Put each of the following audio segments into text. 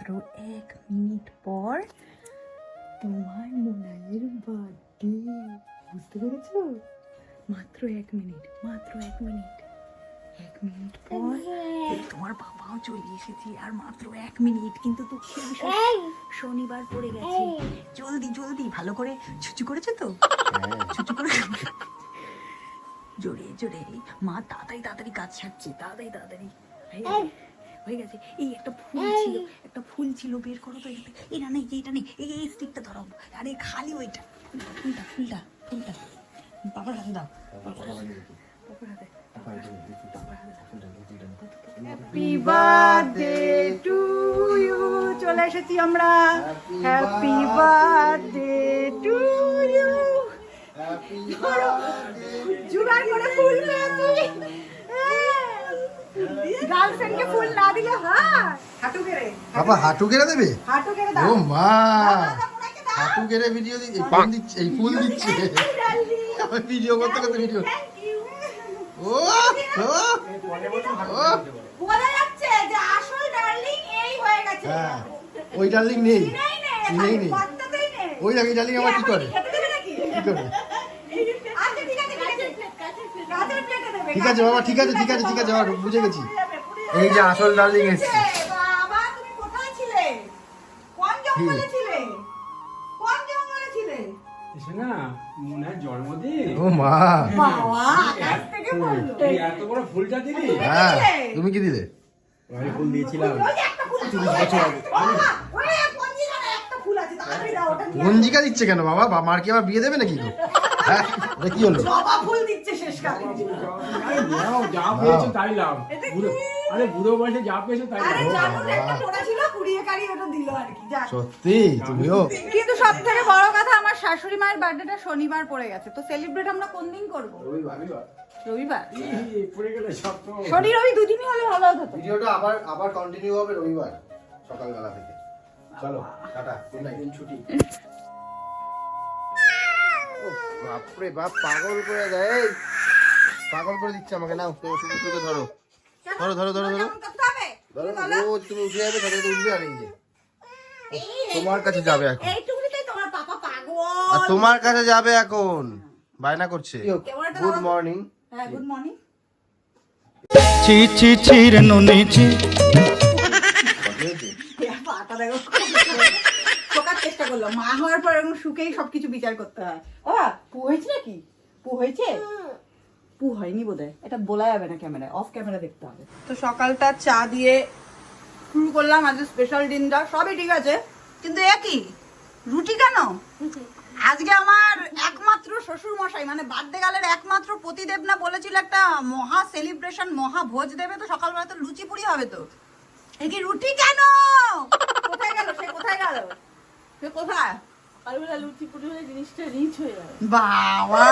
মাত্র 1 মিনিট পর তোমার মোনালের বার্থডে, বুঝতে পেরেছো? মাত্র 1 মিনিট, মাত্র 1 মিনিট। 1 মিনিট পর তোমার বাবাও চলে এসেছে, আর মাত্র 1 মিনিট। কিন্তু তো শনিবার পড়ে গেছে। জলদি জলদি ভালো করে ছুচু করেছে তো? ছুচু করে জোরে জোরে। মা তাড়াতাড়ি তাড়াতাড়ি কাজ ছাড়ছে, তাড়াতাড়ি তাড়াতাড়ি হয়ে গেছে। এই একটা ফুল ছিল, বের করো তো। এটা নেই, এইটা নেই, এই স্টিকটা ধরো। আরে খালি ওইটা, ফুলটা ফুলটা ফুলটা বাবার হাতে দাও, বাবার হাতে। Happy birthday to you. চলে এসেছি আমরা। Happy birthday to you. জোগাড় করে ফুল পেয়েছি। গার্লফ্রেন্ডকে ফুল না দিলে হয়? হাঁটু গেড়ে বাবা হাঁটু গেড়ে দেবে? হাঁটু গেড়ে দাও। ও মা, হাঁটু গেড়ে ভিডিও দিচ্ছে, এই ফুল দিচ্ছে। আমি ভিডিও করতে করতে ভিডিও। ও ও ও বোঝা যাচ্ছে যে আসল ডার্লিং এই হয়ে গেছে। হ্যাঁ, ওই ডার্লিং নেই, নেই নেই। বাচ্চাতেই নেই। ওই ডার্লিং ডার্লিং আমার কি করে? খেতে দেবে নাকি? কি করে? আচ্ছা ঠিক আছে, ঠিক আছে। কাঁচের প্লেটে দেবে। ঠিক আছে বাবা, ঠিক আছে ঠিক আছে ঠিক আছে, বাবা বুঝে গেছি। এই যে আসল ডার্লিং এসেছে। বাবা তুমি কোথায় ছিলে? কোন জঙ্গলে ছিলে? কোন জঙ্গলে ছিলে? এসে না মনে হয় জন্মদিন। ও মা, বাবা আকাশ থেকে পড়লো। তুই এত বড় ফুলটা দিলি? হ্যাঁ তুমি কি দিলে? আমি ফুল দিয়েছিলাম। ওই যে একটা ফুল আছে। 30 বছর আগে। বাবা, ওই পঞ্জিকারে একটা ফুল আছে, তাড়াতাড়ি দাও ওটা নিয়ে। পঞ্জিকা দিচ্ছে কেন বাবা? মার কি আবার বিয়ে দেবে নাকি? হ্যাঁ, এটা কি হলো? জবা ফুল দিচ্ছে শেষকালে। আরে নাও, যা পেয়েছো তাই লাভ। আরে বুড়ো বয়সে যা পেয়েছো তাই আরে লাভ। জানুন একটা পড়া ছিল, কুড়িয়ে কাড়ি ওটা দিল আর কি। যাক। সত্যি তুমিও? কিন্তু সব থেকে বড় কথা, আমার শাশুড়ি মায়ের বার্থডেটা শনিবার পড়ে গেছে। তো সেলিব্রেট আমরা কোন দিন করব? রবিবার। এই পড়ে গেলে সব তো শনি রবি দুদিনই হলে ভালো হতো। ভিডিওটা আবার কন্টিনিউ হবে রবিবার সকালবেলা থেকে। চলো টাটা, গুড নাইট। ছুটি। বাপরে বাপ, পাগল করে দেয়, পাগল করে দিচ্ছে আমাকে। নাও তো শুধু ধরো ধরো ধরো ধরো ধরো কেমন করতে হবে? ধরো। রোজ তুমি উঠে যাবে, সাথে সাথে উঠবে। আর এই যে তোমার কাছে যাবে এখন, এইটুকুনিতেই তোমার পাপা পাগল। আর তোমার কাছে যাবে এখন, বায়না করছে। Good morning. হ্যাঁ, গুড মর্নিং। ছি ছি ছি রে নুনি ছি। পাটা দেখো, শোকার চেষ্টা করলাম। মা হওয়ার পর এরকম সুখেই সবকিছু বিচার করতে হয়। ও পু হয়েছে নাকি? পু হয়েছে? পু হয়নি বোধহয়। এটা বলা যাবে না ক্যামেরায়, অফ ক্যামেরা দেখতে হবে। তো সকালটা চা দিয়ে শুরু করলাম আজ স্পেশাল দিনটা। সবই ঠিক আছে, কিন্তু এ কি রুটি কেন? আজকে আমার একমাত্র শ্বশুর মশাই, মানে বার্থডে গালের একমাত্র পতিদেব না বলেছিল একটা মহা সেলিব্রেশন, মহা ভোজ দেবে। তো সকালবেলা তো লুচি পুরি হবে। তো এই কি রুটি কেন? কোথায় গেল সে? কোথায় গেল সে? কোথায়? আলুলা লুচি পুরি হলে জিনিসটা রিচ হয়ে যাবে। বাবা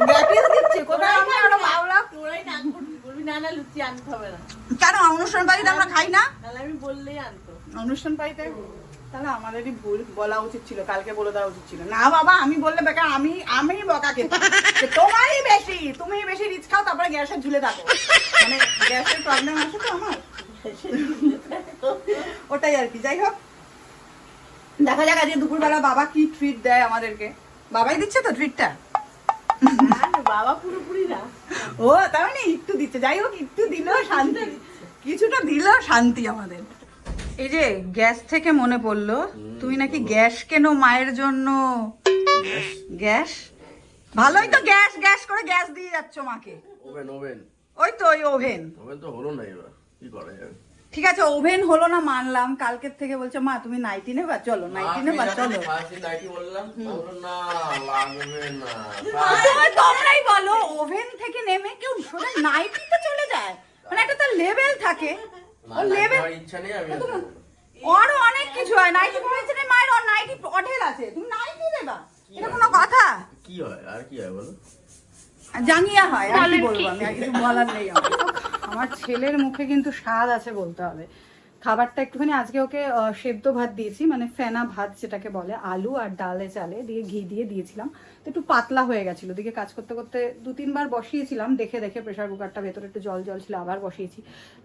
ব্যাটিস দিচ্ছে। কোথায় আমি আরো বাবলা? তোরাই নান করবি, বলবি না না লুচি আনতে হবে না, কেন অনুষ্ঠান বাড়িতে আমরা খাই না? তাহলে আমি বললেই আনতো। অনুষ্ঠান বাড়িতে তাহলে আমাদেরই ভুল, বলা উচিত ছিল, কালকে বলে দেওয়া উচিত ছিল। না বাবা, আমি বললে বেকার, আমি বকা খেতাম। তোমারই বেশি, তুমি বেশি রিচ খাও, তারপরে গ্যাসে ঝুলে থাকো। মানে গ্যাসের প্রবলেম আছে তো আমার, ওটাই আর কি। যাই হোক, দেখা যাক আজকে দুপুরবেলা বাবা কি ট্রিট দেয় আমাদেরকে। বাবাই দিচ্ছে তো ট্রিটটা? বাবা পুরোপুরি না, ও তার মানে একটু দিচ্ছে। যাই হোক, একটু দিলেও শান্তি, কিছুটা দিলেও শান্তি আমাদের। এই যে গ্যাস থেকে মনে পড়লো, তুমি নাকি গ্যাস কেন মায়ের জন্য? গ্যাস ভালোই তো, গ্যাস গ্যাস করে গ্যাস দিয়ে যাচ্ছ মাকে। ওভেন ওই তো ওই ওভেন তো হলো না, এবার কি করা যাবে? ঠিক আছে, ওভেন হলো না মানলাম। কালকের থেকে বলছে মা তুমি নাইটি নেবা, চলো নাইটি নেবা, চলো। তোমরাই বলো, ওভেন থেকে নেমে কেউ সোজা নাইটিতে চলে যায়? মানে একটা তার লেভেল থাকে, ও লেভেল। আরো অনেক কিছু হয়। নাইটি পড়েছে না মায়ের, ওর নাইটি অঢেল আছে, তুমি নাইটি দেবা? এটা কোনো কথা? কি হয় আর কি হয় বলো? জাঙ্গিয়া হয়, আর কি বলবো আমি, আর কিছু বলার নেই আমার। আমার ছেলের মুখে কিন্তু স্বাদ আছে বলতে হবে। খাবারটা একটুখানি আজকে ওকে সেদ্ধ ভাত দিয়েছি, মানে ফেনা ভাত যেটাকে বলে, আলু আর ডালে চালে দিয়ে ঘি দিয়ে দিয়েছিলাম। তো একটু পাতলা হয়ে গেছিলো, ওদিকে কাজ করতে করতে 2-3 বার বসিয়েছিলাম, দেখে দেখে প্রেশার কুকারটা ভেতরে একটু জল জল ছিল, আবার বসিয়েছি।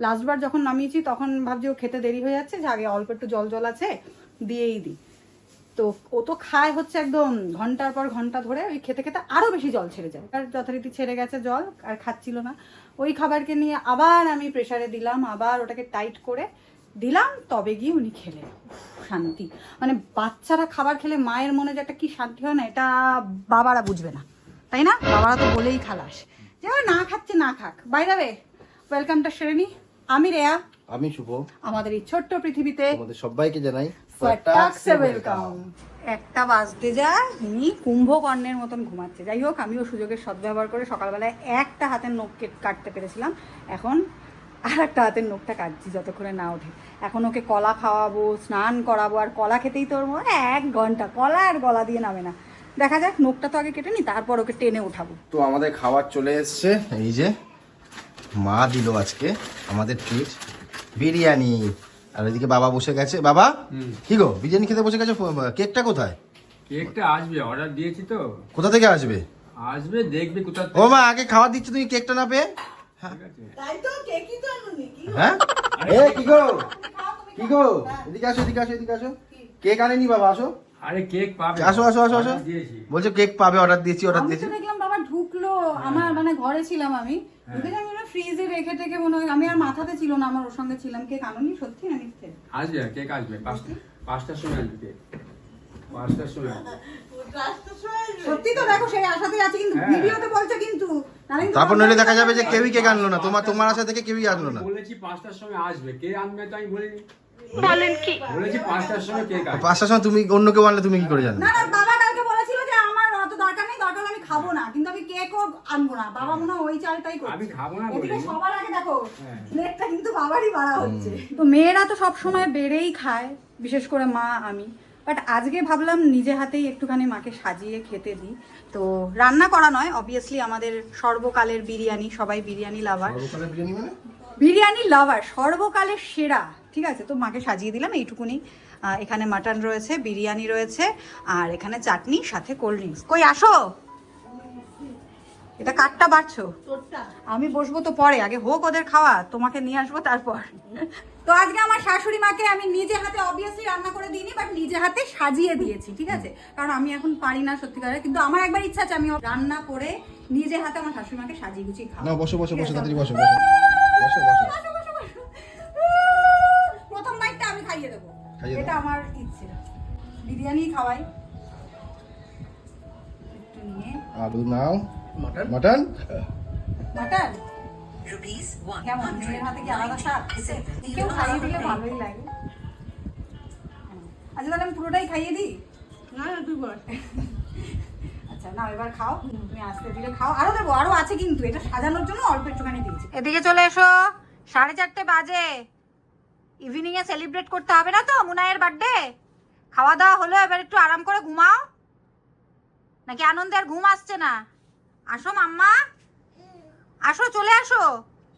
লাস্টবার যখন নামিয়েছি তখন ভাবছি ও খেতে দেরি হয়ে যাচ্ছে, যে আগে অল্প একটু জল জল আছে দিয়েই দিই। তো ও তো খায় হচ্ছে একদম ঘন্টার পর ঘন্টা ধরে, ওই খেতে খেতে আরও বেশি জল ছেড়ে যায়, আর যথারীতি ছেড়ে গেছে জল, আর খাচ্ছিল না। ওই খাবারকে নিয়ে আবার আমি প্রেশারে দিলাম, আবার ওটাকে টাইট করে দিলাম, তবে গিয়ে উনি খেলেন। শান্তি, মানে বাচ্চারা খাবার খেলে মায়ের মনে যে একটা কি শান্তি হয় না, এটা বাবারা বুঝবে না, তাই না? বাবারা তো বলেই খালাস যে ও না খাচ্ছে না খাক। বাইরে ওয়েলকামটা সেরে নি। আমি রেয়া, আমি শুভ, আমাদের এই ছোট্ট পৃথিবীতে তোমাদের সবাইকে জানাই ওয়েলকাম। 1টা বাজতে যায়, উনি কুম্ভকর্ণের মতন ঘুমাচ্ছে। যাই হোক, আমিও সুযোগের সদ্ব্যবহার করে সকালবেলায় একটা হাতের নখ কাটতে পেরেছিলাম, এখন আর একটা হাতের নখটা কাটছি যতক্ষণে না ওঠে। এখন ওকে কলা খাওয়াবো, স্নান করাবো, আর কলা খেতেই তোর 1 ঘন্টা, কলা আর গলা দিয়ে নামে না। দেখা যাক, নখটা তো আগে কেটে নি, তারপর ওকে টেনে উঠাবো। তো আমাদের খাবার চলে এসছে, এই যে মা দিল আজকে আমাদের ট্রিট, বিরিয়ানি। আর ওইদিকে বাবা বসে গেছে। বাবা কি গো, বিরিয়ানি খেতে বসে গেছে? কেকটা কোথায়? কেকটা আসবে, অর্ডার দিয়েছি তো। কোথা থেকে আসবে? আসবে, দেখবে কোথা ও মা, আগে খাবার দিচ্ছ তুমি, কেকটা না পেয়ে? ঠিক আছে। তাই তো কেকই তো আনুনি কি হ্যাঁ এ কি গো, কি গো, এদিকে আসো, এদিকে আসো, এদিকে আসো। কেক আনেনি বাবা, আসো। আরে কেক পাবে, আসো আসো আসো আসো। order দিয়েছি। বলছো কেক পাবে, অর্ডার দিয়েছি, অর্ডার আমি দিয়েছি। তো দেখলাম বাবা ঢুকলো, আমার মানে ঘরে ছিলাম আমি, ঢুকে আমি ফ্রিজে রেখে টেকে মনে হয়, আমি আর মাথাতে ছিল না, আমার ওর সঙ্গে ছিলাম। কেক আনুনি সত্যি না মিথ্যে? আসবে কেক, আসবে 5টার সময় আসবে কেক, 5টার সময় আসবে। সত্যি তো, দেখো সেই আশাতেই আছে, কিন্তু হ্যাঁ। ভিডিওতে বলছে কিন্তু নাহলে কিন্তু তারপর নইলে দেখা যাবে যে কেউই কেক আনলো না, তোমার আশা থেকে কেউই আনলো না। বলেছি 5টার সময় আসবে, কে আনবে তো আমি বলিনি। বলেন কি? বলেছি 5টার সময় কেক আসবে। 5টার সময় তুমি অন্য কেউ আনলে তুমি কি করে জানো? না না, বাবা কালকে বলেছিল যে আমার অত দরকার নেই, দরকার হলে আমি খাবো না, কিন্তু আমি কেকও আনবো না। বাবা মনে হয় ওই চালটাই করছে। আমি খাবো না এদিকে বলিনি। সবার আগে দেখো হ্যাঁ। প্লেটটা কিন্তু বাবারই বাড়া হচ্ছে। তো মেয়েরা তো সব সময় বেড়েই খায়, বিশেষ করে মা, আমি। বাট আজকে ভাবলাম নিজে হাতেই একটুখানি মাকে সাজিয়ে খেতে দিই। তো রান্না করা নয়, অবভিয়াসলি আমাদের সর্বকালের বিরিয়ানি, সবাই বিরিয়ানি লাভার, সর্বকালের বিরিয়ানি মানে? বিরিয়ানি লাভার, সর্বকালের সেরা। ঠিক আছে, তো মাকে সাজিয়ে দিলাম এইটুকুনি। এখানে মাটন রয়েছে, বিরিয়ানি রয়েছে, আর এখানে চাটনি, সাথে কোল্ড ড্রিঙ্কস। কই আসো, এটা কাঠটা বাড়ছো? তোরটা আমি বসবো তো পরে, আগে হোক ওদের খাওয়া, তোমাকে নিয়ে আসবো তারপর। তো আজকে আমার শাশুড়ি মাকে আমি নিজে হাতে অবভিয়াসলি রান্না করে দিইনি, বাট নিজে হাতে সাজিয়ে দিয়েছি। ঠিক আছে, কারণ আমি এখন পারি না সত্যিকারে, কিন্তু আমার একবার ইচ্ছা আছে আমি রান্না করে নিজে হাতে আমার শাশুড়ি মাকে সাজিয়ে গুছিয়ে খাবো। না বসো বসো বসো, তাড়াতাড়ি বসো বসো বসো বসো। প্রথম বাইটটা আমি খাইয়ে দেবো, খাইয়ে দাও। এটা আমার ইচ্ছে। বিরিয়ানি খাওয়াই একটু নিয়ে। আলু নাও, মটন মাটন কেমন, মেয়ের হাতে কি আলাদা স্বাদ? কেউ খাইয়ে দিলে ভালোই লাগে। আচ্ছা তাহলে আমি পুরোটাই খাইয়ে দিই। না না তুই বল। আচ্ছা না, এবার খাও, তুমি আস্তে ধীরে খাও। আরো দেবো, আরো আছে কিন্তু, এটা সাজানোর জন্য অল্প একটুখানি দিয়েছি। এদিকে চলে এসো, 4:30 বাজে। ইভিনিং এ সেলিব্রেট করতে হবে না তো মুনায়ের বার্থডে? খাওয়া দাওয়া হলো, এবার একটু আরাম করে ঘুমাও, নাকি আনন্দে আর ঘুম আসছে না? আসো মাম্মা, আসো, চলে আসো।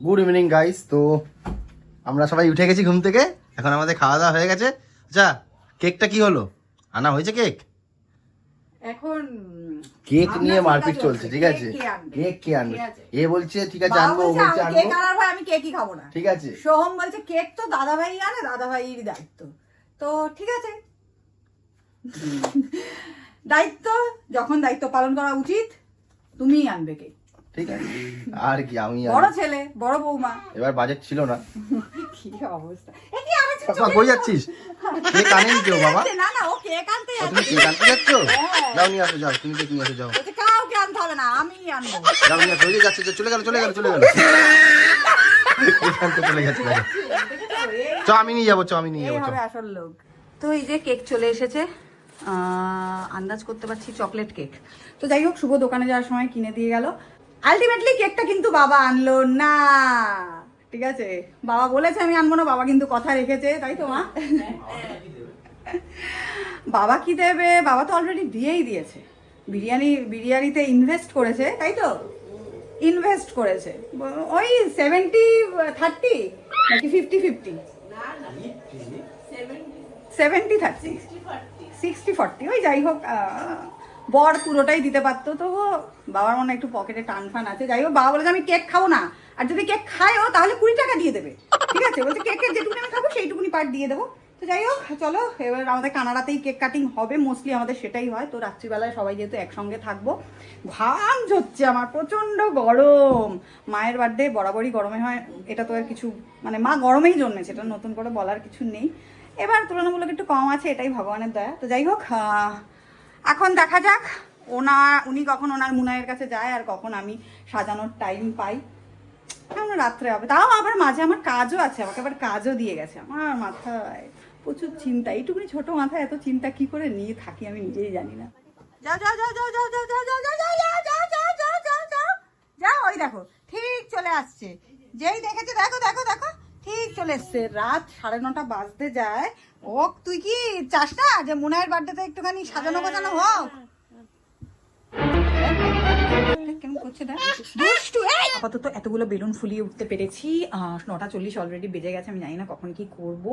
Good evening guys. তো আমরা সবাই উঠে গেছি ঘুম থেকে, এখন আমাদের খাওয়া দাওয়া হয়ে গেছে। আচ্ছা কেকটা কি হলো, আনা হয়েছে কেক? এখন কেক নিয়ে আপনার মারপিট চিন্তা চলছে, চলছে, ঠিক আছে? কেক কে আনবে? কেক কে আনবে? ঠিক আছে। এ বলছে ঠিক আছে বাবা আনবো, ও বলছে বলছে আমি কেক আনবো, আনার ভয় আমি কেকই খাবো না। ঠিক আছে। সোহম বলছে কেক তো দাদাভাই আনে, দাদাভাইয়ের দায়িত্ব। তো ঠিক আছে, দায়িত্ব যখন দায়িত্ব পালন করা উচিত, তুমিই আনবে কেক। ঠিক আছে, আর কি আমি বড় ছেলে, বড় বৌমা। এবার বাজেট ছিল না। কি অবস্থা, এ কি আবার বাবা কই যাচ্ছিস? কেক আনেনি কেউ বাবা? না না, ও কেক আনতে ও, তুমি যাচ্ছে। কেক আনতে যাচ্ছ? হ্যাঁ। যাও নিয়ে আসো, যাও তুমি কেক নিয়ে আসো, যাও বলছে কাউকে আনতে হবে না, আমিই আনবো। যাও নিয়ে আসো। ওই যে যাচ্ছে, চলে গেল চলে গেল চলে গেল, কেক আনতে চলে গেছে। চ আমি নিয়ে যাবো, চ আমি নিয়ে এই যাবো, চ। হবে আসল লোক। তো এই যে কেক চলে এসেছে, আন্দাজ করতে পারছি চকলেট কেক। তো যাই হোক, শুভ দোকানে যাওয়ার সময় কিনে দিয়ে গেল। আলটিমেটলি কেকটা কিন্তু বাবা আনলো না। ঠিক আছে, বাবা বলেছে আমি আনবো না, বাবা কিন্তু কথা রেখেছে, তাই তো মা? বাবা কি দেবে, বাবা তো অলরেডি দিয়েই দিয়েছে। বিরিয়ানিতে ইনভেস্ট করেছে, তাই তো? ইনভেস্ট করেছে ওই 70-30 নাকি 50-50? 70-30, 60-40, ওই যাই হোক। বর পুরোটাই দিতে পারতো, তো বাবার মনে হয় একটু পকেটে টান ফান আছে। যাই হোক, বাবা বলেছে আমি কেক খাবো না, আর যদি কেক খায়ও তাহলে 20 টাকা দিয়ে দেবে, ঠিক আছে? বলছে কেকের যেটুকুনি আমি খাবো সেইটুকুনি পার্ট দিয়ে দেবো। তো যাই হোক, চলো এবার আমাদের কানাডাতেই কেক কাটিং হবে, মোস্টলি আমাদের সেটাই হয়। তো রাত্রিবেলায় সবাই যেহেতু একসঙ্গে থাকবো, ঘাম ঝরছে আমার, প্রচণ্ড গরম। মায়ের বার্থডে বরাবরই গরমে হয়, এটা তো আর কিছু মানে মা গরমেই জন্মেছে, এটা নতুন করে বলার কিছু নেই। এবার তুলনামূলক একটু কম আছে, এটাই ভগবানের দয়া। তো যাই হোক, এখন দেখা যাক উনি কখন ওনার মুনায়ের কাছে যায় আর কখন আমি সাজানোর টাইম পাই। কেমন রাত্রে হবে, তাও আবার মাঝে আমার কাজও আছে, আমাকে আবার কাজও দিয়ে গেছে। আমার মাথায় প্রচুর চিন্তা, এইটুকুনি ছোট মাথায় এত চিন্তা কি করে নিয়ে থাকি আমি নিজেই জানি না। যাও যাও যাও যাও যাও যাও যাও যাও যাও যাও যাও যাও যাও যাও যাও যাও, ওই দেখো ঠিক চলে আসছে, যেই দেখেছে দেখো দেখো দেখো ঠিক চলে এসছে। রাত 9:30 বাজতে যায়। ও তুই কি চাস না যে মুনায়ের বার্থডেতে একটুখানি সাজানো গোছানো হোক? কেমন করছে দেখ, দুষ্টু। আপাতত এতগুলো বেলুন ফুলিয়ে উঠতে পেরেছি। 9:40 অলরেডি বেজে গেছে, আমি জানি না কখন কি করব।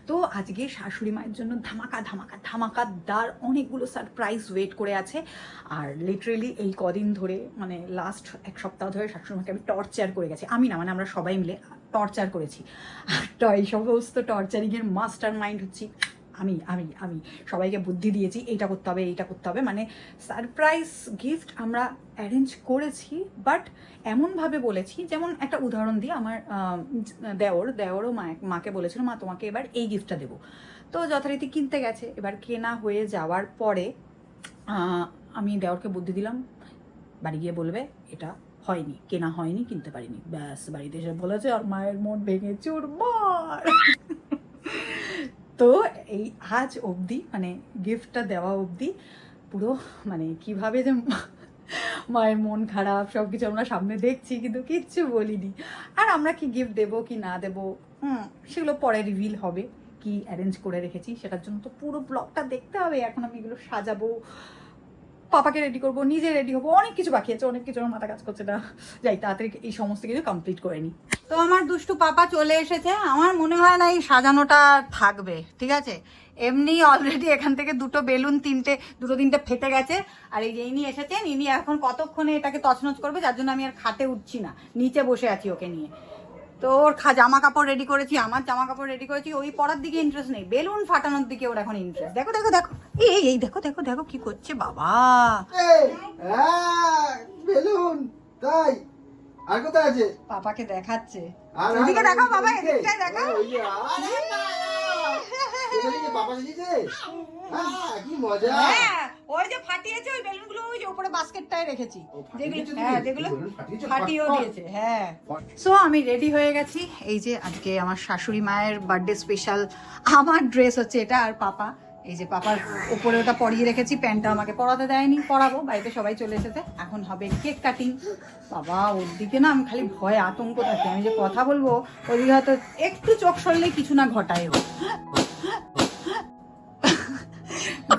তো আজকে শাশুড়ি মায়ের জন্য ধামাকা ধামাকা ধামাকাদার অনেকগুলো সারপ্রাইজ ওয়েট করে আছে। আর লিটারেলি এই কদিন ধরে মানে লাস্ট 1 সপ্তাহ ধরে শাশুড়ি মাকে আমি টর্চার করে গেছি। আমি না, মানে আমরা সবাই মিলে টর্চার করেছি। আর এই সমস্ত টর্চারিংয়ের মাস্টার মাইন্ড হচ্ছি আমি আমি আমি সবাইকে বুদ্ধি দিয়েছি, এইটা করতে হবে এইটা করতে হবে। মানে সারপ্রাইজ গিফট আমরা অ্যারেঞ্জ করেছি, বাট এমনভাবে বলেছি, যেমন একটা উদাহরণ দিই, আমার দেওরও মাকে বলেছিল মা তোমাকে এবার এই গিফটটা দেবো। তো যথারীতি কিনতে গেছে। এবার কেনা হয়ে যাওয়ার পরে আমি দেওরকে বুদ্ধি দিলাম, বাড়ি গিয়ে বলবে এটা হয়নি, কেনা হয়নি, কিনতে পারিনি। ব্যাস বাড়িতে এসে বলেছে আর মায়ের মন ভেঙে চুরমার। তো এই আজ অবধি মানে গিফটটা দেওয়া অবধি পুরো মানে কিভাবে যে মায়ের মন খারাপ সব কিছু আমরা সামনে দেখছি, কিন্তু কিচ্ছু বলিনি। আর আমরা কি গিফট দেবো কি না দেবো সেগুলো পরে রিভিল হবে। কি অ্যারেঞ্জ করে রেখেছি সেটার জন্য তো পুরো ব্লগটা দেখতে হবে। এখন আমি এগুলো সাজাবো, পাপাকে রেডি করবো, নিজে রেডি হবো, অনেক কিছু বাকি আছে, অনেক কিছু আমার মাথা কাজ করছে না। যাই তাড়াতাড়ি এই সমস্ত কিছু কমপ্লিট করে নিই। তো আমার দুষ্টু পাপা চলে এসেছে। আমার মনে হয় না এই সাজানোটা থাকবে, ঠিক আছে? এমনি অলরেডি এখান থেকে দুটো বেলুন দুটো তিনটে ফেটে গেছে। আর এই যে ইনি এসেছেন, ইনি এখন কতক্ষণে এটাকে তছনছ করবে, যার জন্য আমি আর খাটে উঠছি না, নিচে বসে আছি ওকে নিয়ে। তো ওর জামা কাপড় রেডি করেছি, আমার জামা কাপড় রেডি করেছি, ওই পড়ার দিকে ইন্টারেস্ট নেই, বেলুন ফাটানোর দিকে ওর এখন ইন্টারেস্ট। দেখো দেখো দেখো, এই দেখো দেখো দেখো কি করছে বাবা। বেলুন তাই আর কোথায় আছে? পাপাকে দেখাচ্ছে, এদিকে দেখো বাবা, এদিকটাই দেখো। কি মজা! হ্যাঁ, ওই যে ফাটিয়েছে ওই বেলুনগুলো, ওই যে উপরে বাস্কেটটায় রেখেছি, যেগুলো ফাটিয়েও দিয়েছে। হ্যাঁ, সো আমি রেডি হয়ে গেছি। এই যে আজকে আমার শাশুড়ি মায়ের বার্থডে স্পেশাল আমার ড্রেস হচ্ছে এটা। আর পাপা, এই যে পাপার উপরে ওটা পরিয়ে রেখেছি, প্যান্টটা আমাকে পরাতে দেয়নি, পরাবো। বাড়িতে সবাই চলে এসেছে, এখন হবে কেক কাটিং। বাবা ওর দিকে না আমি খালি ভয় আতঙ্ক থাকি, আমি যে কথা বলবো ওদিকে হয়তো একটু চোখ সরলেই কিছু না ঘটায়,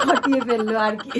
ঘটিয়ে ফেললো আর কি।